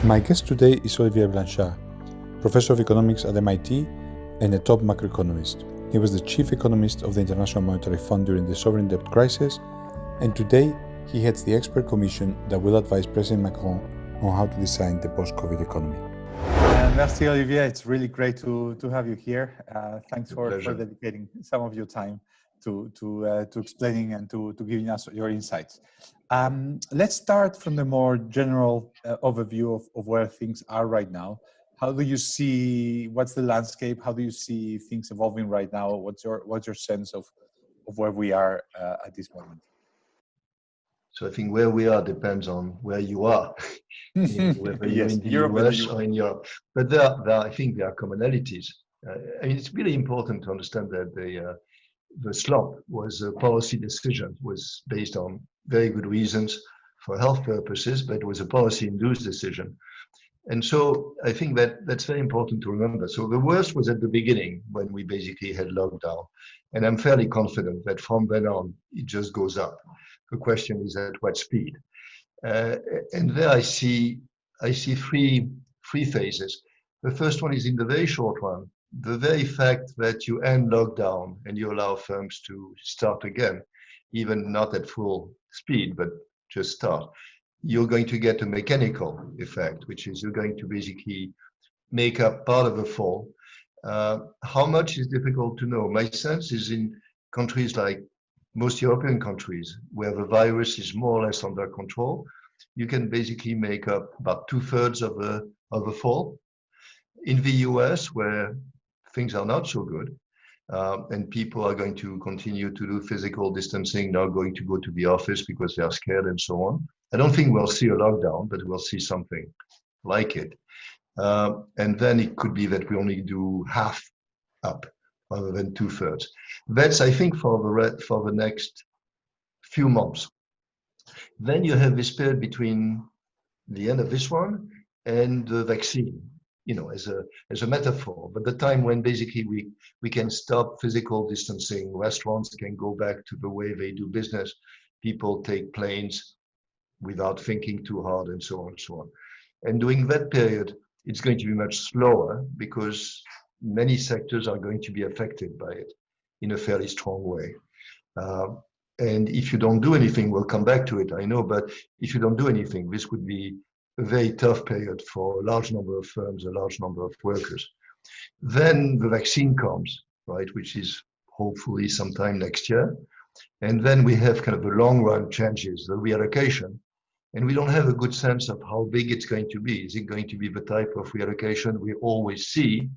My guest today is Olivier Blanchard, professor of economics at MIT and a top macroeconomist. He was the chief economist of the International Monetary Fund during the sovereign debt crisis, and today he heads the expert commission that will advise President Macron on how to design the post-COVID economy. Merci, Olivier. It's really great to have you here. Thanks for dedicating some of your time to explaining and to giving us your insights. Let's start from the more general overview of where things are right now. How do you see, what's the landscape? How do you see things evolving right now? What's your sense of where we are at this moment? So I think where we are depends on where you are, whether you're in the US or in Europe. But I think there are commonalities. I mean, it's really important to understand that the slump was a policy decision, was based on very good reasons for health purposes, but it was a policy-induced decision. And so I think that's very important to remember. So the worst was at the beginning when we basically had lockdown. And I'm fairly confident that from then on, it just goes up. The question is at what speed? And there I see three phases. The first one is in the very short run. The very fact that you end lockdown and you allow firms to start again, even not at full speed, but just start, you're going to get a mechanical effect, which is you're going to basically make up part of the fall. How much is difficult to know. My sense is in countries like most European countries, where the virus is more or less under control, you can basically make up about 2/3 of the fall. In the US, where things are not so good, and people are going to continue to do physical distancing, not going to go to the office because they are scared and so on, I don't think we'll see a lockdown, but we'll see something like it. And then it could be that we only do half up, rather than 2/3. That's, I think, for the next few months. Then you have this period between the end of this one and the vaccine, as a metaphor. But the time when basically we can stop physical distancing, restaurants can go back to the way they do business, people take planes without thinking too hard, and so on and so on. And during that period, it's going to be much slower because many sectors are going to be affected by it in a fairly strong way. And if you don't do anything, we'll come back to it, I know, but if you don't do anything, this would be a very tough period for a large number of firms, a large number of workers. Then the vaccine comes, right, which is hopefully sometime next year. And then we have kind of the long run changes, the reallocation. And we don't have a good sense of how big it's going to be. Is it going to be the type of reallocation we always see,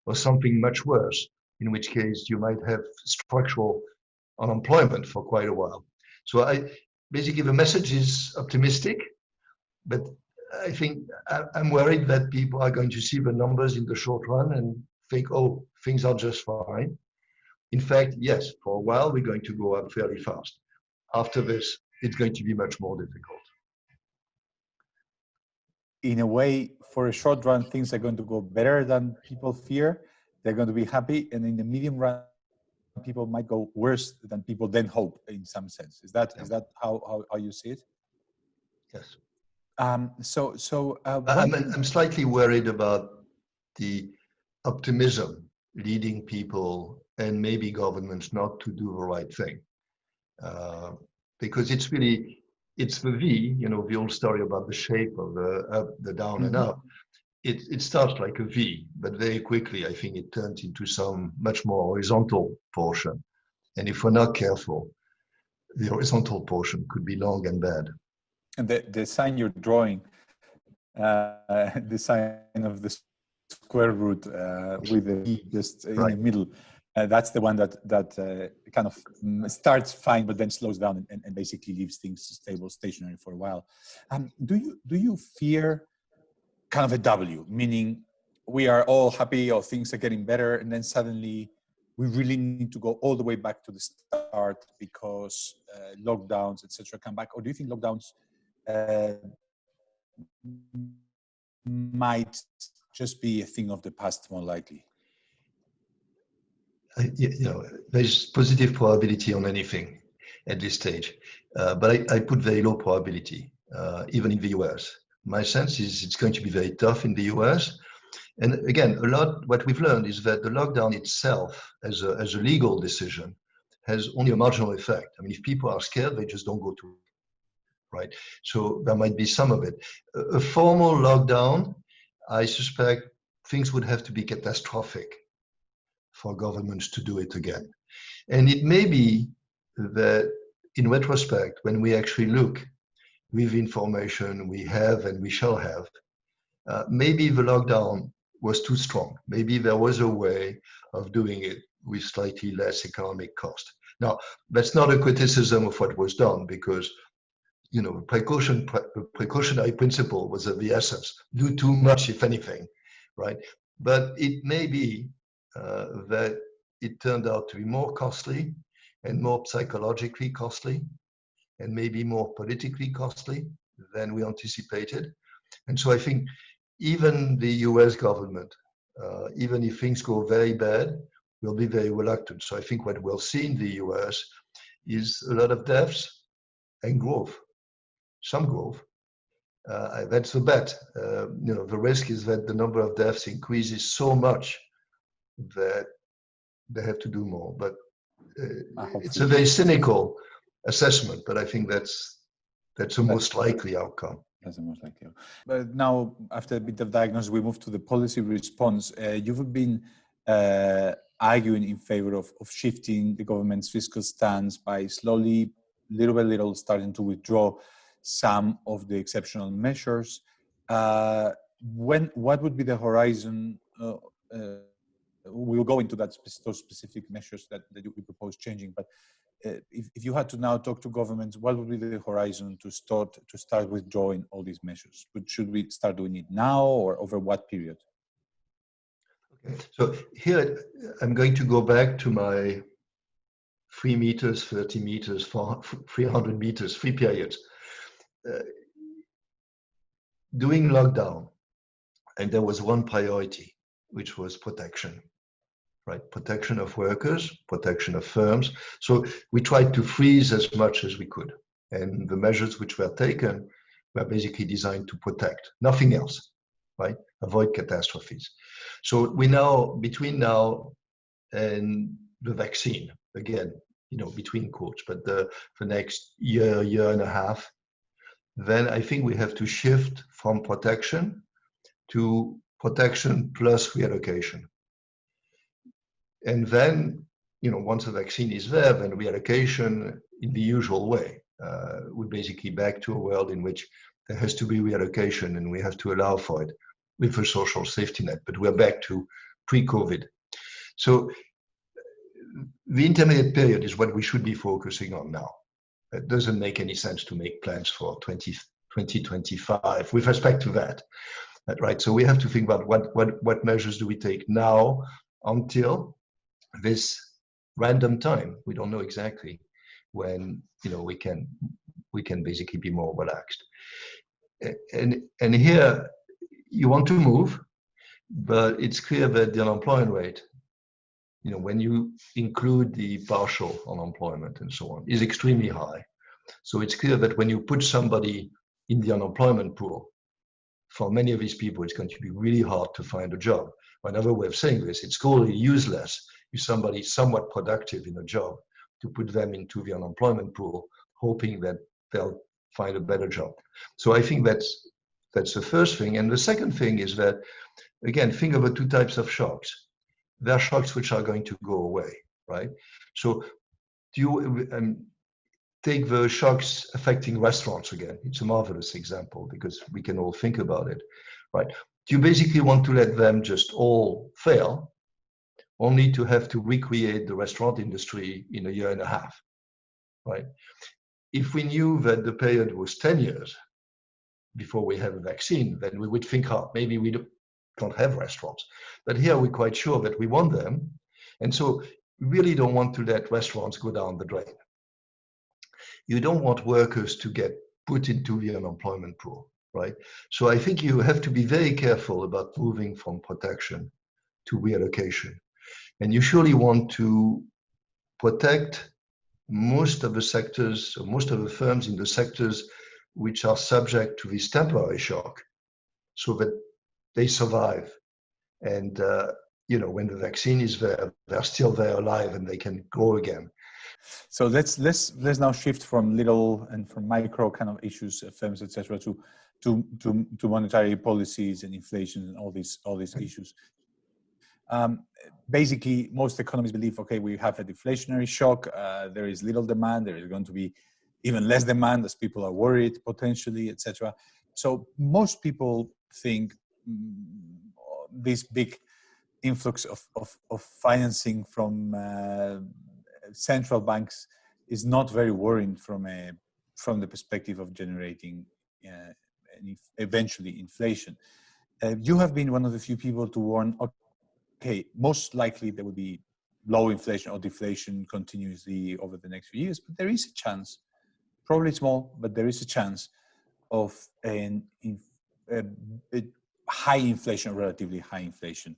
or something much worse, in which case you might have structural unemployment for quite a while. So basically the message is optimistic, but I think I'm worried that people are going to see the numbers in the short run and think, oh, things are just fine. In fact, yes, for a while we're going to go up fairly fast. After this, it's going to be much more difficult. In a way, for a short run, things are going to go better than people fear. They're going to be happy, and in the medium run, people might go worse than people then hope. In some sense, is that how you see it? Yes. I'm slightly worried about the optimism leading people and maybe governments not to do the right thing, because it's the V, the old story about the shape of the up, the down, and up. It starts like a V, but very quickly, I think it turns into some much more horizontal portion. And if we're not careful, the horizontal portion could be long and bad. And the sign you're drawing, the sign of the square root with the V just in the middle, that's the one that kind of starts fine, but then slows down and basically leaves things stable, stationary for a while. Do you fear kind of a W, meaning we are all happy or things are getting better, and then suddenly we really need to go all the way back to the start because lockdowns, etc., come back? Or do you think lockdowns might just be a thing of the past more likely? There's positive probability on anything at this stage, but I put very low probability, even in the US. My sense is it's going to be very tough in the US. And again, what we've learned is that the lockdown itself, as a legal decision, has only a marginal effect. I mean, if people are scared, they just don't go to work, right? So there might be some of it. A formal lockdown, I suspect things would have to be catastrophic for governments to do it again. And it may be that in retrospect, when we actually look with information we have and we shall have, maybe the lockdown was too strong. Maybe there was a way of doing it with slightly less economic cost. Now, that's not a criticism of what was done, because the precautionary principle was of the essence. Do too much, if anything, right? But it may be that it turned out to be more costly and more psychologically costly and maybe more politically costly than we anticipated. And so I think even the US government, even if things go very bad, will be very reluctant. So I think what we'll see in the US is a lot of deaths and growth, some growth. That's the bet. The risk is that the number of deaths increases so much that they have to do more. But it's a very cynical assessment, but I think that's the most likely outcome. That's the most likely. But now, after a bit of diagnosis, we move to the policy response. You've been arguing in favor of shifting the government's fiscal stance by slowly, little by little, starting to withdraw some of the exceptional measures. What would be the horizon? We'll go into those specific measures that you propose changing, but if you had to now talk to governments, what would be the horizon to start withdrawing all these measures? Should we start doing it now, or over what period? Okay. So here I'm going to go back to my 3 meters, 30 meters, 300 meters, 3 periods. Doing lockdown, and there was one priority, which was protection. Right, protection of workers, protection of firms. So we tried to freeze as much as we could. And the measures which were taken were basically designed to protect, nothing else, right? Avoid catastrophes. So we now, between now and the vaccine, again, between quotes, but the next year and a half, then I think we have to shift from protection to protection plus reallocation. And then, once the vaccine is there, then reallocation in the usual way. We're basically back to a world in which there has to be reallocation and we have to allow for it with a social safety net, but we're back to pre-COVID. So the intermediate period is what we should be focusing on now. It doesn't make any sense to make plans for 2025 with respect to that, right? So we have to think about what measures do we take now until this random time. We don't know exactly when we can basically be more relaxed. And here you want to move, but it's clear that the unemployment rate, when you include the partial unemployment and so on, is extremely high. So it's clear that when you put somebody in the unemployment pool, for many of these people, it's going to be really hard to find a job. Another way of saying this, it's totally useless if somebody somewhat productive in a job to put them into the unemployment pool, hoping that they'll find a better job. So I think that's the first thing. And the second thing is that, again, think of the two types of shocks. There are shocks which are going to go away, right? So do you take the shocks affecting restaurants again? It's a marvelous example because we can all think about it, right? Do you basically want to let them just all fail, only to have to recreate the restaurant industry in a year and a half, right? If we knew that the period was 10 years before we have a vaccine, then we would think, maybe we don't have restaurants. But here we're quite sure that we want them. And so we really don't want to let restaurants go down the drain. You don't want workers to get put into the unemployment pool, right? So I think you have to be very careful about moving from protection to reallocation. And you surely want to protect most of the sectors, or most of the firms in the sectors which are subject to this temporary shock, so that they survive. And when the vaccine is there, they're still there alive and they can grow again. So let's now shift from little and from micro kind of issues, firms, etc., to monetary policies and inflation and all these issues. Basically, most economists believe, okay, we have a deflationary shock. There is little demand. There is going to be even less demand as people are worried potentially, etc. So most people think this big influx of financing from central banks is not very worrying from the perspective of generating eventually inflation. You have been one of the few people to warn, okay, most likely there will be low inflation or deflation continuously over the next few years, but there is a chance, probably small, but there is a chance of a high inflation, relatively high inflation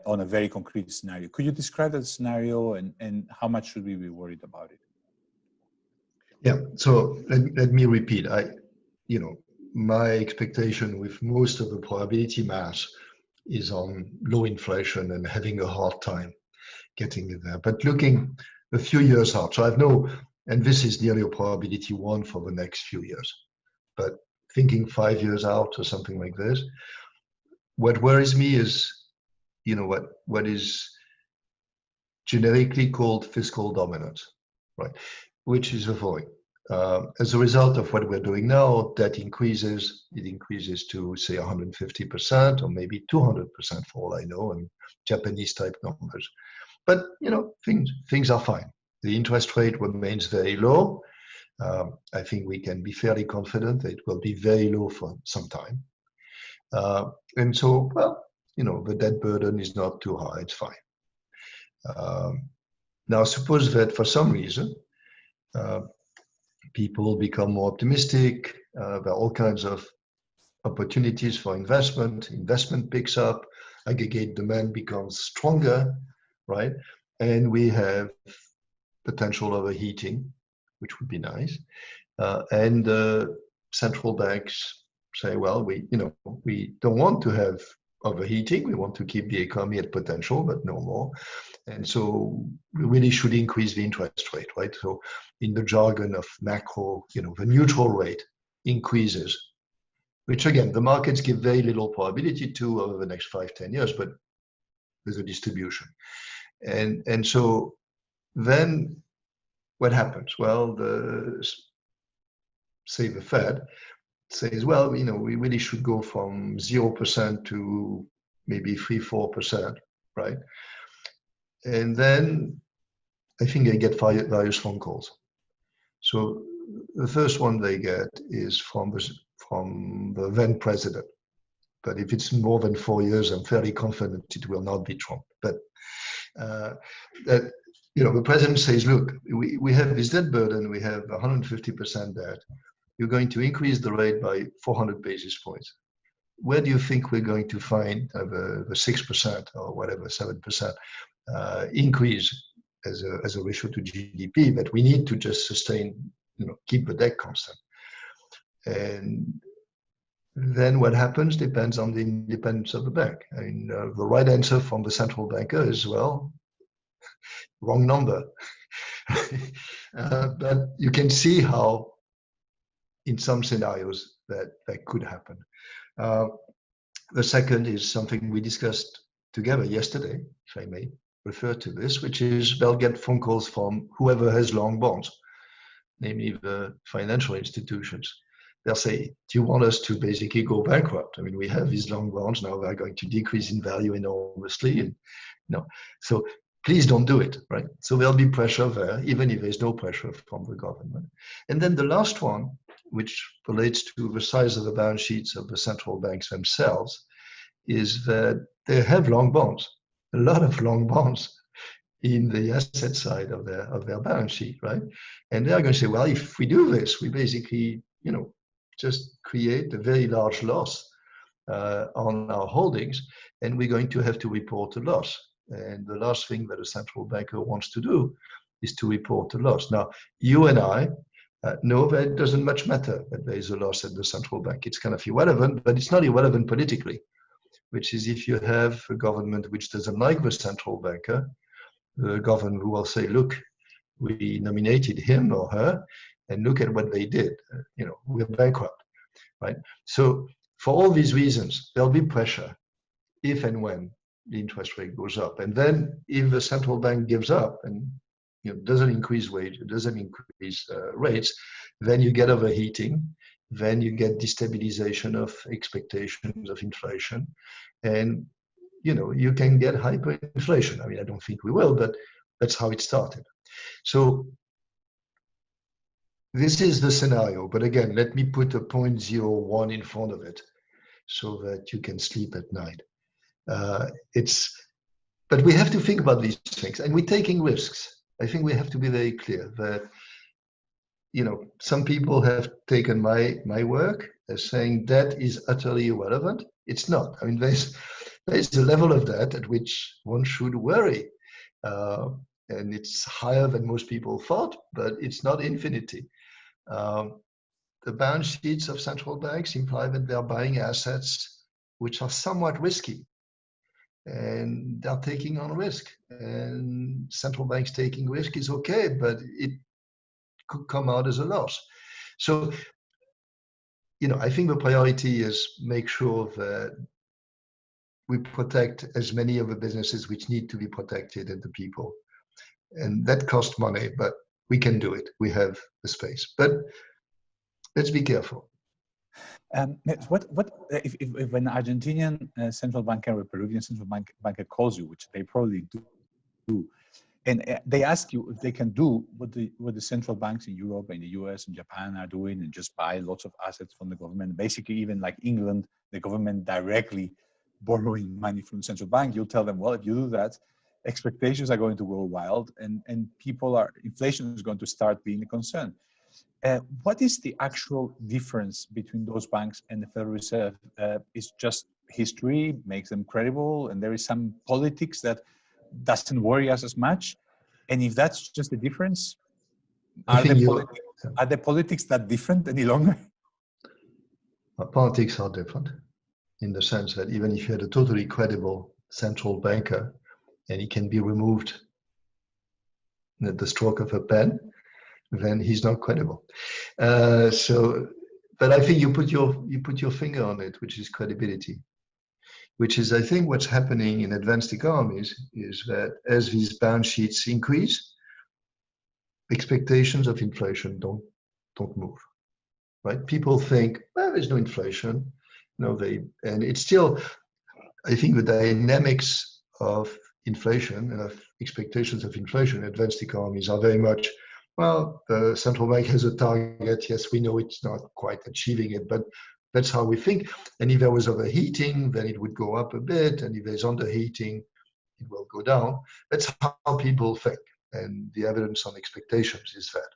on a very concrete scenario. Could you describe that scenario and how much should we be worried about it? Yeah, so let me repeat. My expectation with most of the probability mass is on low inflation and having a hard time getting it there. But looking a few years out, so I've no, and this is nearly a probability 1 for the next few years, but thinking 5 years out or something like this, what worries me is, what is generically called fiscal dominance, right? Which is the following. As a result of what we're doing now, debt increases. It increases to, say, 150% or maybe 200% for all I know, and Japanese type numbers. But, things are fine. The interest rate remains very low. I think we can be fairly confident that it will be very low for some time. And so, the debt burden is not too high. It's fine. Now, suppose that for some reason, people become more optimistic. There are all kinds of opportunities for investment. Investment picks up. Aggregate demand becomes stronger, right? And we have potential overheating, which would be nice. And central banks say, well, we don't want to have overheating. We want to keep the economy at potential, but no more. And so we really should increase the interest rate, right? So in the jargon of macro, the neutral rate increases, which again, the markets give very little probability to over the next 5-10 years, but there's a distribution. And so then what happens? Well, the Fed says, well, we really should go from 0% to maybe 3-4%, right? And then I think they get various phone calls. So the first one they get is from the then president. But if it's more than 4 years, I'm fairly confident it will not be Trump. But that the president says, look, we have this debt burden. We have 150% debt. You're going to increase the rate by 400 basis points. Where do you think we're going to find the 6% or whatever, 7% increase as a ratio to GDP that we need to just sustain, keep the debt constant? And then what happens depends on the independence of the bank. I mean, the right answer from the central banker is, well, wrong number. But you can see how in some scenarios that could happen. The second is something we discussed together yesterday, if I may refer to this, which is they'll get phone calls from whoever has long bonds, namely the financial institutions. They'll say, do you want us to basically go bankrupt? I mean, we have these long bonds, now they're going to decrease in value enormously. And so please don't do it, right? So there'll be pressure there, even if there's no pressure from the government. And then the last one, which relates to the size of the balance sheets of the central banks themselves, is that they have long bonds, a lot of long bonds in the asset side of their balance sheet, right? And they're going to say, well, if we do this, we basically, just create a very large loss on our holdings, and we're going to have to report a loss. And the last thing that a central banker wants to do is to report a loss. Now, you and I No, that doesn't much matter that there is a loss at the central bank. It's kind of irrelevant, but it's not irrelevant politically, which is if you have a government which doesn't like the central banker, the government will say, look, we nominated him or her, and look at what they did. We're bankrupt, right? So for all these reasons, there'll be pressure if and when the interest rate goes up. And then if the central bank gives up and doesn't increase rates, then you get overheating, then you get destabilization of expectations of inflation, and you can get hyperinflation. I mean, I don't think we will, but that's how it started. So this is the scenario. But again, let me put a 0.01 in front of it so that you can sleep at night. But we have to think about these things, and we're taking risks. I think we have to be very clear that, some people have taken my work as saying debt is utterly irrelevant. It's not. I mean, there's a level of debt at which one should worry. And it's higher than most people thought, but it's not infinity. The balance sheets of central banks imply that they're buying assets which are somewhat risky. And they're taking on risk, and central banks taking risk is okay, but it could come out as a loss. So, I think the priority is make sure that we protect as many of the businesses which need to be protected and the people. And that costs money, but we can do it. We have the space, but let's be careful. If an Argentinian central banker or a Peruvian central banker calls you, which they probably do, and they ask you if they can do what the central banks in Europe and the US and Japan are doing, and just buy lots of assets from the government, basically even like England, the government directly borrowing money from the central bank, you'll tell them, well, if you do that, expectations are going to go wild, and inflation is going to start being a concern. What is the actual difference between those banks and the Federal Reserve? Is just history makes them credible, and there is some politics that doesn't worry us as much? And if that's just the difference, are the politics that different any longer? Politics are different in the sense that even if you had a totally credible central banker and he can be removed at the stroke of a pen, then he's not credible. But I think you put your finger on it, which is credibility, which is, I think, what's happening in advanced economies is that as these balance sheets increase, expectations of inflation don't move, right? People think, well, there's no inflation. And it's still, I think, the dynamics of inflation and of expectations of inflation in advanced economies are very much, well, the central bank has a target. Yes, we know it's not quite achieving it, but that's how we think. And if there was overheating, then it would go up a bit. And if there's underheating, it will go down. That's how people think. And the evidence on expectations is that.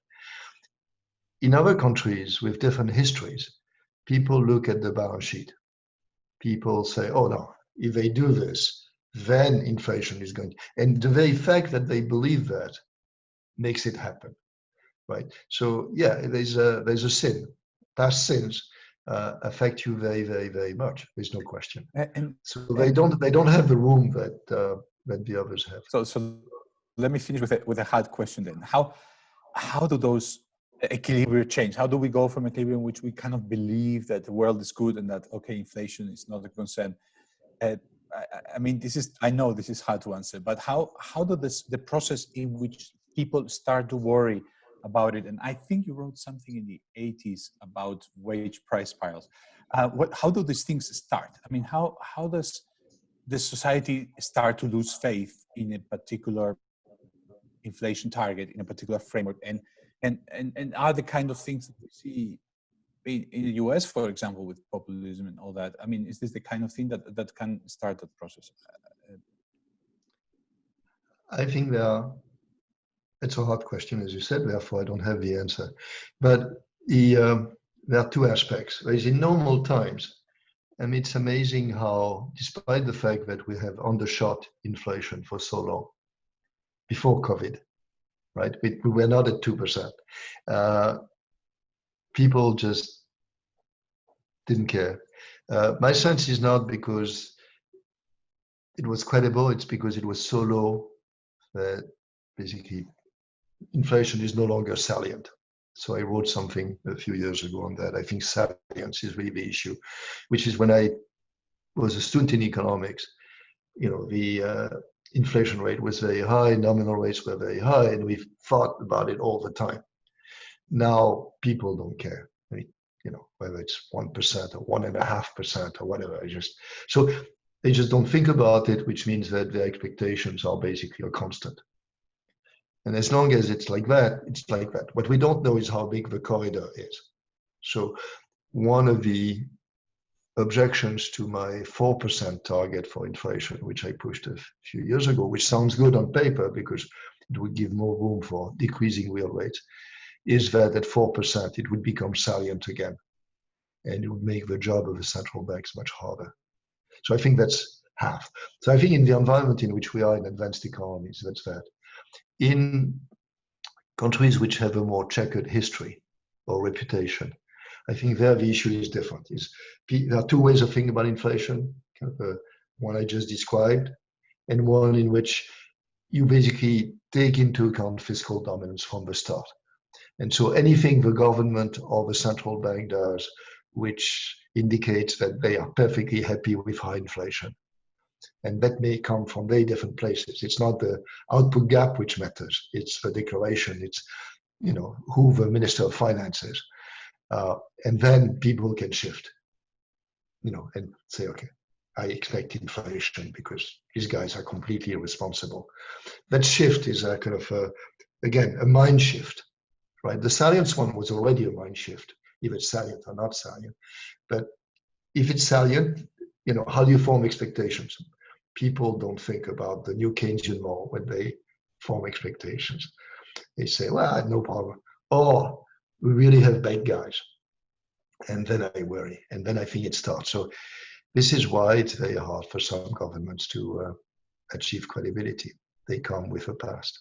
In other countries with different histories, people look at the balance sheet. People say, oh no, if they do this, then inflation is going to. And the very fact that they believe that makes it happen. Right. So yeah, there's a sin. Past sins affect you very, very, very much. There's no question. So they don't have the room that the others have. So let me finish with a hard question then. How do those equilibria change? How do we go from equilibrium in which we kind of believe that the world is good and that inflation is not a concern? I mean, I know this is hard to answer, but how do the process in which people start to worry about it? And I think you wrote something in the 80s about wage price spirals. How do these things start? I mean, how does the society start to lose faith in a particular inflation target, in a particular framework? And are the kind of things that we see in the US, for example, with populism and all that? I mean, is this the kind of thing that can start that process? I think it's a hard question, as you said, therefore I don't have the answer. But there are two aspects. Whereas in normal times, I mean, it's amazing how, despite the fact that we have undershot inflation for so long, before COVID, right? We were not at 2%. people just didn't care. My sense is not because it was credible, it's because it was so low that basically inflation is no longer salient. So I wrote something a few years ago on that. I think salience is really the issue, which is when I was a student in economics, the inflation rate was very high, nominal rates were very high, and we thought about it all the time. Now people don't care. I mean, whether it's 1% or 1.5% or whatever. They just don't think about it, which means that their expectations are basically a constant. And as long as it's like that, it's like that. What we don't know is how big the corridor is. So one of the objections to my 4% target for inflation, which I pushed a few years ago, which sounds good on paper because it would give more room for decreasing real rates, is that at 4%, it would become salient again. And it would make the job of the central banks much harder. So I think that's half. So I think in the environment in which we are in advanced economies, that's that. In countries which have a more checkered history or reputation, I think there the issue is different. There are two ways of thinking about inflation, kind of one I just described, and one in which you basically take into account fiscal dominance from the start. And so anything the government or the central bank does, which indicates that they are perfectly happy with high inflation. And that may come from very different places. It's not the output gap which matters. It's the declaration. It's, who the Minister of Finance is. And then people can shift, and say, okay, I expect inflation because these guys are completely irresponsible. That shift is a kind of, again, a mind shift, right? The salience one was already a mind shift, if it's salient or not salient. But if it's salient, how do you form expectations? People don't think about the new Keynesian law when they form expectations. They say, well, no problem. Or we really have bad guys. And then I worry. And then I think it starts. So this is why it's very hard for some governments to achieve credibility. They come with a past.